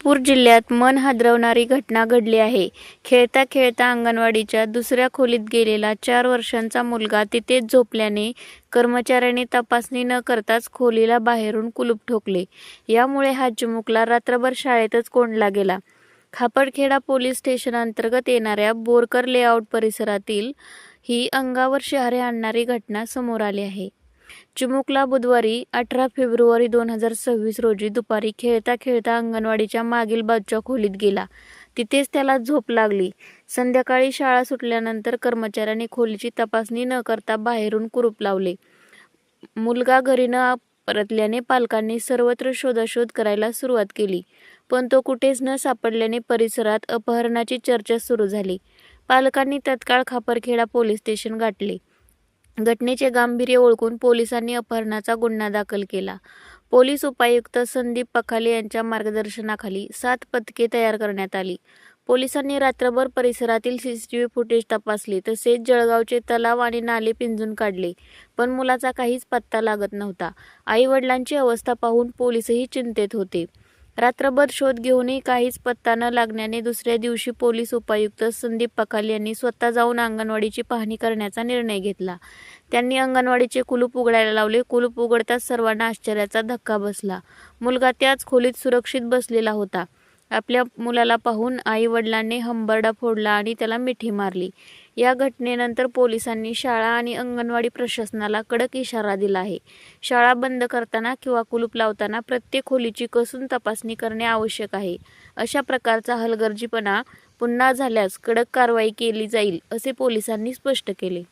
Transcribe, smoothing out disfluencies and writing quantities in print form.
सोलापूर जिल्ह्यात मन हादरवणारी घटना घडली आहे. खेळता खेळता अंगणवाडीच्या दुसऱ्या खोलीत गेलेला 4 वर्षांचा मुलगा तिथेच झोपल्याने कर्मचाऱ्यांनी तपासणी न करताच खोलीला बाहेरून कुलूप ठोकले. यामुळे हा चिमुकला रात्रभर शाळेतच कोंडला गेला. खापरखेडा पोलीस स्टेशनअंतर्गत येणाऱ्या बोरकर लेआउट परिसरातील ही अंगावर शहारे आणणारी घटना समोर आली आहे. चिमुकला बुधवारी 18 फेब्रुवारी 2026 रोजी दुपारी खेळता खेळता अंगणवाडीच्या मागील बाजूच्या खोलीत गेला. तिथेच त्याला झोप लागली. संध्याकाळी शाळा सुटल्यानंतर कर्मचाऱ्यांनी खोलीची तपासणी न करता बाहेरून कुलूप लावले. मुलगा घरी न परतल्याने पालकांनी सर्वत्र शोधाशोध करायला सुरुवात केली, पण तो कुठेच न सापडल्याने परिसरात अपहरणाची चर्चा सुरू झाली. पालकांनी तत्काळ खापरखेडा पोलीस स्टेशन गाठले. घटनेचे गांभीर्य ओळखून पोलिसांनी अपहरणाचा गुन्हा दाखल केला. पोलीस उपायुक्त संदीप पखाले यांच्या मार्गदर्शनाखाली 7 पथके तयार करण्यात आली. पोलिसांनी रात्रभर परिसरातील सीसीटीव्ही फुटेज तपासले, तसेच जळगावचे तलाव आणि नाले पिंजून काढले, पण मुलाचा काहीच पत्ता लागत नव्हता. आई-वडिलांची अवस्था पाहून पोलीसही चिंतेत होते. रात्रभर शोध घेऊनही काहीच पत्ता न लागल्याने दुसऱ्या दिवशी पोलीस उपायुक्त संदीप पखाले यांनी स्वतः जाऊन अंगणवाडीची पाहणी करण्याचा निर्णय घेतला. त्यांनी अंगणवाडीचे कुलूप उघडायला लावले. कुलूप उघडताच सर्वांना आश्चर्याचा धक्का बसला. मुलगा त्याच खोलीत सुरक्षित बसलेला होता. आपल्या मुलाला पाहून आई-वडिलांनी हंबरडा फोडला आणि त्याला मिठी मारली. या घटनेनंतर पोलिसांनी शाळा आणि अंगणवाडी प्रशासनाला कडक इशारा दिला आहे. शाळा बंद करताना किंवा कुलूप लावताना प्रत्येक खोलीची कसून तपासणी करणे आवश्यक आहे. अशा प्रकारचा हलगर्जीपणा पुन्हा झाल्यास कडक कारवाई केली जाईल, असे पोलिसांनी स्पष्ट केले.